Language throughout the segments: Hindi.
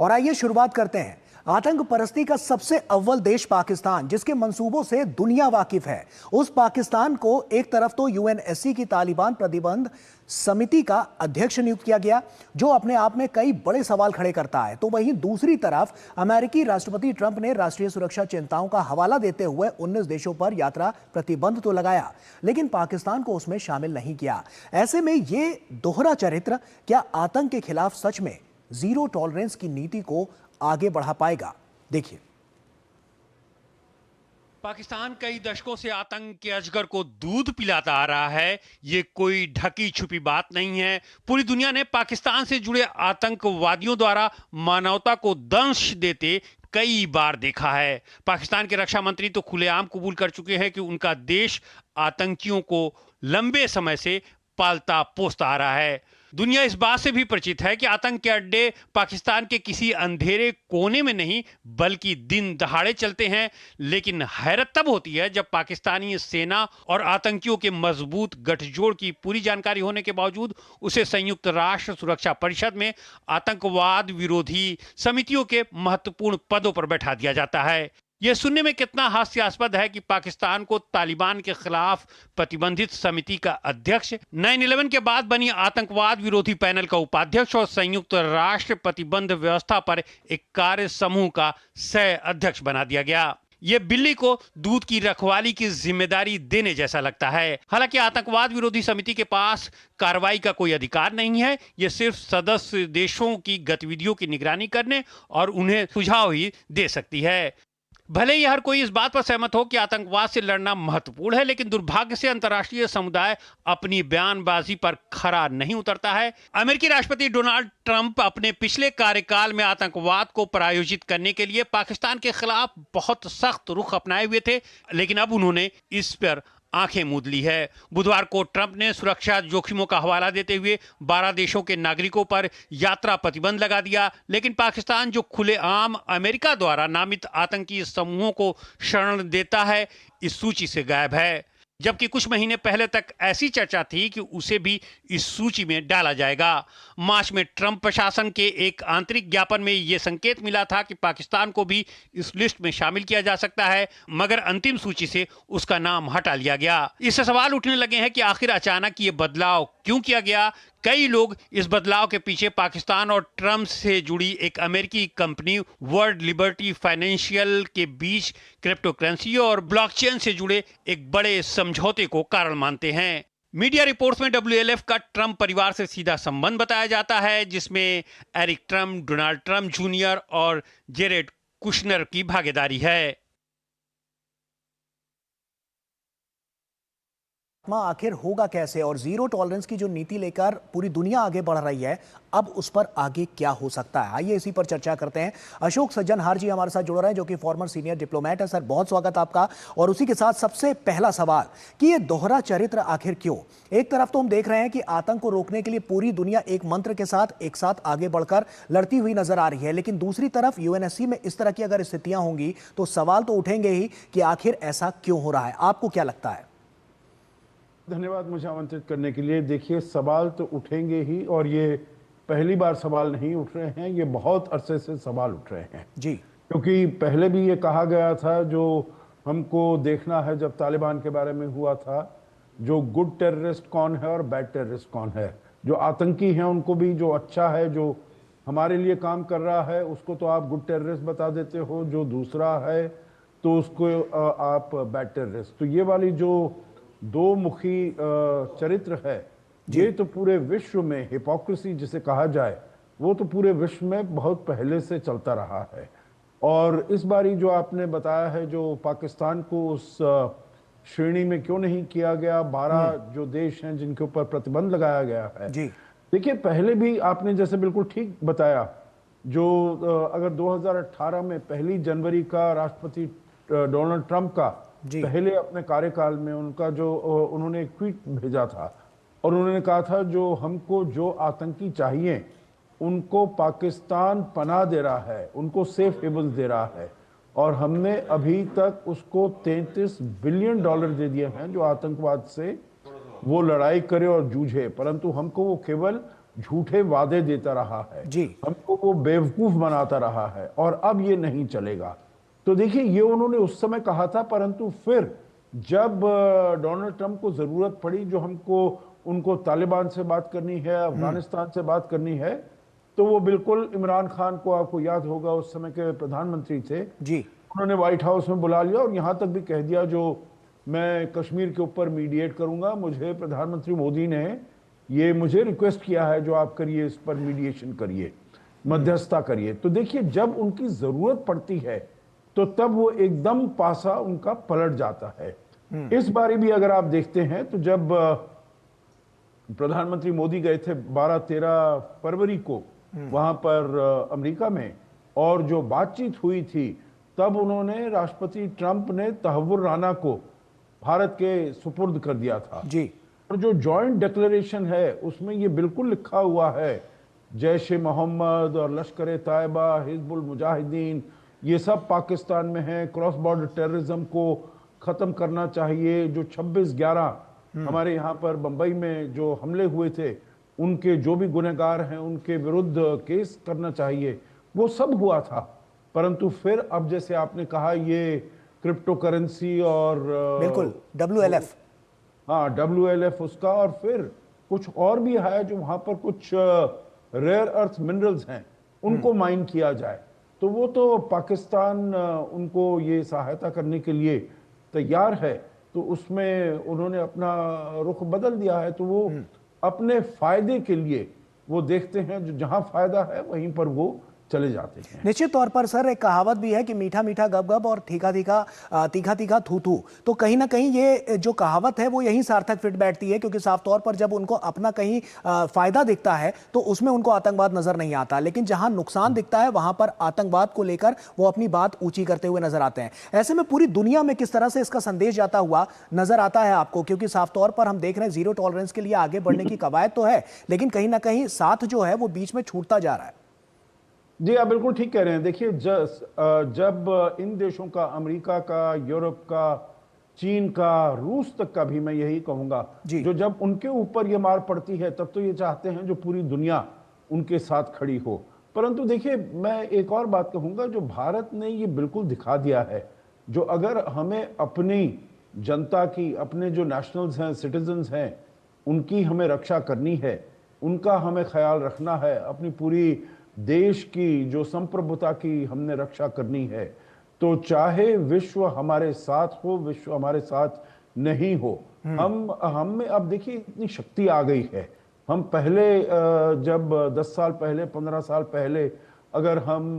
और आइए शुरुआत करते हैं। आतंक परस्ती का सबसे अव्वल देश पाकिस्तान, जिसके मंसूबों से दुनिया वाकिफ है, उस पाकिस्तान को एक तरफ तो यूएनएससी की तालिबान प्रतिबंध समिति का अध्यक्ष नियुक्त किया गया, जो अपने आप में कई बड़े सवाल खड़े करता है, तो वहीं दूसरी तरफ अमेरिकी राष्ट्रपति ट्रंप ने राष्ट्रीय सुरक्षा चिंताओं का हवाला देते हुए 19 देशों पर यात्रा प्रतिबंध तो लगाया, लेकिन पाकिस्तान को उसमें शामिल नहीं किया। ऐसे में ये दोहरा चरित्र क्या आतंक के खिलाफ सच में जीरो टॉलरेंस की नीति को आगे बढ़ा पाएगा? देखिए। पाकिस्तान कई दशकों से आतंक के अजगर को दूध पिलाता आ रहा है। ये कोई ढकी छुपी बात नहीं है। पूरी दुनिया ने पाकिस्तान से जुड़े आतंकवादियों द्वारा मानवता को दंश देते कई बार देखा है। पाकिस्तान के रक्षा मंत्री तो खुलेआम कबूल कर चुके हैं कि उनका देश आतंकियों को लंबे समय से पालता पोसता आ रहा है। दुनिया इस बात से भी परिचित है कि आतंक के अड्डे पाकिस्तान के किसी अंधेरे कोने में नहीं बल्कि दिन दहाड़े चलते हैं। लेकिन हैरत तब होती है जब पाकिस्तानी सेना और आतंकियों के मजबूत गठजोड़ की पूरी जानकारी होने के बावजूद उसे संयुक्त राष्ट्र सुरक्षा परिषद में आतंकवाद विरोधी समितियों के महत्वपूर्ण पदों पर बैठा दिया जाता है। यह सुनने में कितना हास्यास्पद है कि पाकिस्तान को तालिबान के खिलाफ प्रतिबंधित समिति का अध्यक्ष, 9/11 के बाद बनी आतंकवाद विरोधी पैनल का उपाध्यक्ष और संयुक्त राष्ट्र प्रतिबंध व्यवस्था पर एक कार्य समूह का सह अध्यक्ष बना दिया गया। ये बिल्ली को दूध की रखवाली की जिम्मेदारी देने जैसा लगता है। हालांकि आतंकवाद विरोधी समिति के पास कार्रवाई का कोई अधिकार नहीं है। ये सिर्फ सदस्य देशों की गतिविधियों की निगरानी करने और उन्हें सुझाव ही दे सकती है। भले ही हर कोई इस बात पर सहमत हो कि आतंकवाद से लड़ना महत्वपूर्ण है, लेकिन दुर्भाग्य से अंतर्राष्ट्रीय समुदाय अपनी बयानबाजी पर खरा नहीं उतरता है। अमेरिकी राष्ट्रपति डोनाल्ड ट्रंप अपने पिछले कार्यकाल में आतंकवाद को प्रायोजित करने के लिए पाकिस्तान के खिलाफ बहुत सख्त रुख अपनाए हुए थे, लेकिन अब उन्होंने इस पर आंखें मूंद ली है। बुधवार को ट्रंप ने सुरक्षा जोखिमों का हवाला देते हुए 12 देशों के नागरिकों पर यात्रा प्रतिबंध लगा दिया, लेकिन पाकिस्तान जो खुलेआम अमेरिका द्वारा नामित आतंकी समूहों को शरण देता है, इस सूची से गायब है। जबकि कुछ महीने पहले तक ऐसी चर्चा थी कि उसे भी इस सूची में डाला जाएगा। मार्च में ट्रंप प्रशासन के एक आंतरिक ज्ञापन में यह संकेत मिला था कि पाकिस्तान को भी इस लिस्ट में शामिल किया जा सकता है, मगर अंतिम सूची से उसका नाम हटा लिया गया। इससे सवाल उठने लगे हैं कि आखिर अचानक ये बदलाव क्यों किया गया। कई लोग इस बदलाव के पीछे पाकिस्तान और ट्रंप से जुड़ी एक अमेरिकी कंपनी वर्ल्ड लिबर्टी फाइनेंशियल के बीच क्रिप्टो करेंसी और ब्लॉकचेन से जुड़े एक बड़े समझौते को कारण मानते हैं। मीडिया रिपोर्ट्स में WLF का ट्रंप परिवार से सीधा संबंध बताया जाता है, जिसमें Eric Trump, Donald Trump junior और जेरेड कुशनर की भागीदारी है। आखिर होगा कैसे, और जीरो टॉलरेंस की जो नीति लेकर पूरी दुनिया आगे बढ़ रही है, अब उस पर आगे क्या हो सकता है? आइए इसी पर चर्चा करते हैं। अशोक सज्जनहार जी हमारे साथ जुड़ रहे हैं, जो कि फॉर्मर सीनियर डिप्लोमेट है। सर, बहुत स्वागत आपका। और उसी के साथ सबसे पहला सवाल कि ये दोहरा चरित्र आखिर क्यों? एक तरफ तो हम देख रहे हैं कि आतंक को रोकने के लिए पूरी दुनिया एक मंत्र के साथ एक साथ आगे बढ़कर लड़ती हुई नजर आ रही है, लेकिन दूसरी तरफ यूएनएससी में इस तरह की अगर स्थितियां होंगी तो सवाल तो उठेंगे ही कि आखिर ऐसा क्यों हो रहा है। आपको क्या लगता है? धन्यवाद मुझे आमंत्रित करने के लिए। देखिए, सवाल तो उठेंगे ही, और ये पहली बार सवाल नहीं उठ रहे हैं, ये बहुत अरसे से सवाल उठ रहे हैं जी। क्योंकि पहले भी ये कहा गया था, जो हमको देखना है जब तालिबान के बारे में हुआ था, जो गुड टेररिस्ट कौन है और बैड टेररिस्ट कौन है। जो आतंकी हैं उनको भी, जो अच्छा है, जो हमारे लिए काम कर रहा है, उसको तो आप गुड टेररिस्ट बता देते हो, जो दूसरा है तो उसको आप बैड टेररिस्ट। तो ये वाली जो दो मुखी चरित्र है, ये तो पूरे विश्व में हिपोक्रेसी जिसे कहा जाए, वो तो पूरे विश्व में बहुत पहले से चलता रहा है। और इस बारी जो आपने बताया है, जो पाकिस्तान को उस श्रेणी में क्यों नहीं किया गया, 12 जो देश हैं जिनके ऊपर प्रतिबंध लगाया गया है जी। देखिए, पहले भी आपने जैसे बिल्कुल ठीक बताया, जो अगर 2018 में 1 जनवरी का राष्ट्रपति डोनाल्ड ट्रंप का पहले अपने कार्यकाल में उनका जो उन्होंने एक ट्वीट भेजा था और उन्होंने कहा था, जो हमको जो आतंकी चाहिए उनको पाकिस्तान पनाह दे रहा है, उनको सेफ हेवन दे रहा है, और हमने अभी तक उसको $33 बिलियन दे दिए हैं जो आतंकवाद से वो लड़ाई करे और जूझे, परंतु हमको वो केवल झूठे वादे देता रहा है, जी। हमको वो बेवकूफ बनाता रहा है, और अब ये नहीं चलेगा। तो देखिए, ये उन्होंने उस समय कहा था, परंतु फिर जब डोनाल्ड ट्रंप को जरूरत पड़ी, जो उनको तालिबान से बात करनी है, अफगानिस्तान से बात करनी है, तो वो बिल्कुल इमरान खान को, आपको याद होगा उस समय के प्रधानमंत्री थे जी। उन्होंने व्हाइट हाउस में बुला लिया और यहां तक भी कह दिया, जो मैं कश्मीर के ऊपर मीडिएट करूंगा, मुझे प्रधानमंत्री मोदी ने ये मुझे रिक्वेस्ट किया है, जो आप करिए, इस पर मीडिएशन करिए, मध्यस्थता करिए। तो देखिए, जब उनकी जरूरत पड़ती है तो तब वो एकदम पासा उनका पलट जाता है। इस बारी भी अगर आप देखते हैं तो जब प्रधानमंत्री मोदी गए थे 12-13 फरवरी को वहां पर अमेरिका में, और जो बातचीत हुई थी, तब उन्होंने, राष्ट्रपति ट्रंप ने तहव्वुर राना को भारत के सुपुर्द कर दिया था जी। और जो जॉइंट डिक्लेरेशन है उसमें ये बिल्कुल लिखा हुआ है, जैश ए मोहम्मद और लश्कर ए तैयबा, हिजबुल मुजाहिदीन, ये सब पाकिस्तान में है, क्रॉस बॉर्डर टेररिज्म को खत्म करना चाहिए, जो 26/11 हमारे यहाँ पर बंबई में जो हमले हुए थे, उनके जो भी गुनहगार हैं उनके विरुद्ध केस करना चाहिए, वो सब हुआ था। परंतु फिर अब जैसे आपने कहा, ये क्रिप्टो करेंसी और बिल्कुल WLF, हाँ WLF उसका, और फिर कुछ और भी है, जो वहां पर कुछ रेयर अर्थ मिनरल्स हैं, उनको माइन किया जाए, तो वो तो पाकिस्तान उनको ये सहायता करने के लिए तैयार है। तो उसमें उन्होंने अपना रुख बदल दिया है, तो वो अपने फायदे के लिए वो देखते हैं, जो जहां फायदा है वहीं पर वो चले जाते हैं। निश्चित तौर पर सर, एक कहावत भी है कि मीठा मीठा गप गप और तीखा तीखा थू थू। तो कहीं ना कहीं ये जो कहावत है वो यही सार्थक फिट बैठती है, क्योंकि साफ तौर पर जब उनको अपना कहीं फायदा दिखता है तो उसमें उनको आतंकवाद नजर नहीं आता, लेकिन जहां नुकसान दिखता है वहां पर आतंकवाद को लेकर वो अपनी बात ऊंची करते हुए नजर आते हैं। ऐसे में पूरी दुनिया में किस तरह से इसका संदेश जाता हुआ नजर आता है आपको? क्योंकि साफ तौर पर हम देख रहे हैं जीरो टॉलरेंस के लिए आगे बढ़ने की कवायद तो है, लेकिन कहीं ना कहीं साथ जो है वो बीच में छूटता जा रहा है। जी, आप बिल्कुल ठीक कह रहे हैं। देखिए, जब इन देशों का, अमेरिका का, यूरोप का, चीन का, रूस तक का भी मैं यही कहूंगा, जो जब उनके ऊपर ये मार पड़ती है, तब तो ये चाहते हैं जो पूरी दुनिया उनके साथ खड़ी हो। परंतु देखिए, मैं एक और बात कहूंगा, जो भारत ने ये बिल्कुल दिखा दिया है, जो अगर हमें अपनी जनता की, अपने जो नेशनल्स हैं, सिटीजन्स हैं, उनकी हमें रक्षा करनी है, उनका हमें ख्याल रखना है, अपनी पूरी देश की जो संप्रभुता की हमने रक्षा करनी है, तो चाहे विश्व हमारे साथ हो, विश्व हमारे साथ नहीं हो, हम में अब देखिए इतनी शक्ति आ गई है। हम पहले जब 10 साल पहले, 15 साल पहले, अगर हम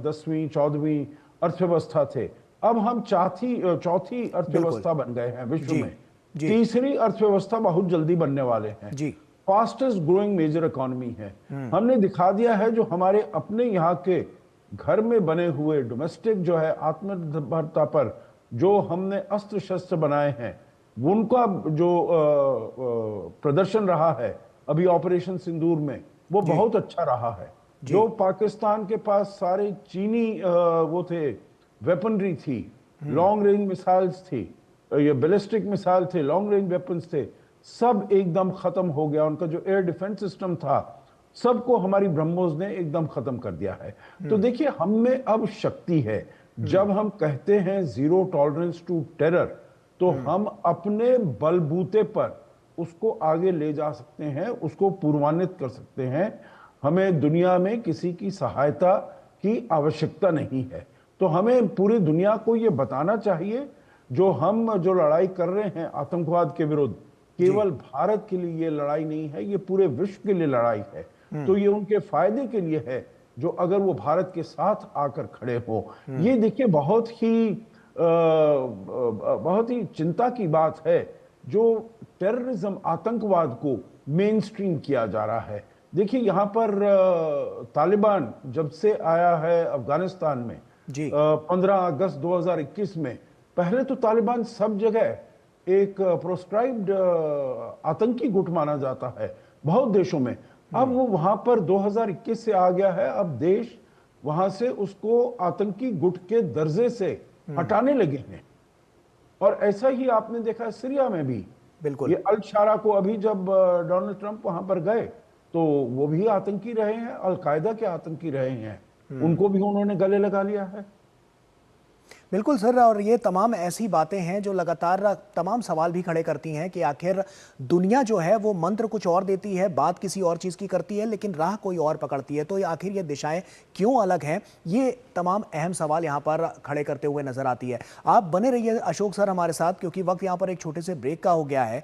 10वीं 14वीं अर्थव्यवस्था थे, अब हम चौथी अर्थव्यवस्था बन गए हैं विश्व में। तीसरी अर्थव्यवस्था बहुत जल्दी बनने वाले हैं। फास्टेस्ट ग्रोइंग मेजर इकोनॉमी है। हमने दिखा दिया है, जो हमारे अपने यहाँ के घर में बने हुए डोमेस्टिक जो है आत्मनिर्भरता पर जो हमने अस्त्र शस्त्र बनाए हैं, उनका जो प्रदर्शन रहा है अभी ऑपरेशन सिंदूर में, वो बहुत अच्छा रहा है। जो पाकिस्तान के पास सारे चीनी वो थे, वेपनरी थी, लॉन्ग रेंज मिसाइल्स थी, ये बैलिस्टिक मिसाइल थे, लॉन्ग रेंज वेपन्स थे, सब एकदम खत्म हो गया। उनका जो एयर डिफेंस सिस्टम था, सबको हमारी ब्रह्मोस ने एकदम खत्म कर दिया है। तो देखिए, हम में अब शक्ति है। जब हम कहते हैं जीरो टॉलरेंस टू टेरर, तो हम अपने बलबूते पर उसको आगे ले जा सकते हैं, उसको पूर्वान्वित कर सकते हैं। हमें दुनिया में किसी की सहायता की आवश्यकता नहीं है। तो हमें पूरी दुनिया को ये बताना चाहिए, जो लड़ाई कर रहे हैं आतंकवाद के विरुद्ध, केवल भारत के लिए ये लड़ाई नहीं है, ये पूरे विश्व के लिए लड़ाई है। तो ये उनके फायदे के लिए है, जो अगर वो भारत के साथ आकर खड़े हो। ये देखिए, बहुत ही चिंता की बात है, जो टेररिज्म, आतंकवाद को मेन स्ट्रीम किया जा रहा है। देखिए, यहाँ पर तालिबान जब से आया है अफगानिस्तान में 15 अगस्त 2021 में, पहले तो तालिबान सब जगह एक प्रोस्क्राइब्ड आतंकी गुट माना जाता है बहुत देशों में। अब वो वहां पर 2021 से आ गया है, अब देश वहां से उसको आतंकी गुट के दर्जे से हटाने लगे हैं। और ऐसा ही आपने देखा सीरिया में भी। बिल्कुल, ये अल शारा को अभी जब डोनाल्ड ट्रंप वहां पर गए, तो वो भी आतंकी रहे हैं, अलकायदा के आतंकी रहे हैं, उनको भी उन्होंने गले लगा लिया है। बिल्कुल सर, और ये तमाम ऐसी बातें हैं जो लगातार तमाम सवाल भी खड़े करती हैं कि आखिर दुनिया जो है वो मंत्र कुछ और देती है, बात किसी और चीज़ की करती है, लेकिन राह कोई और पकड़ती है। तो आखिर ये दिशाएं क्यों अलग हैं, ये तमाम अहम सवाल यहाँ पर खड़े करते हुए नजर आती है। आप बने रहिए अशोक सर हमारे साथ, क्योंकि वक्त यहाँ पर एक छोटे से ब्रेक का हो गया है।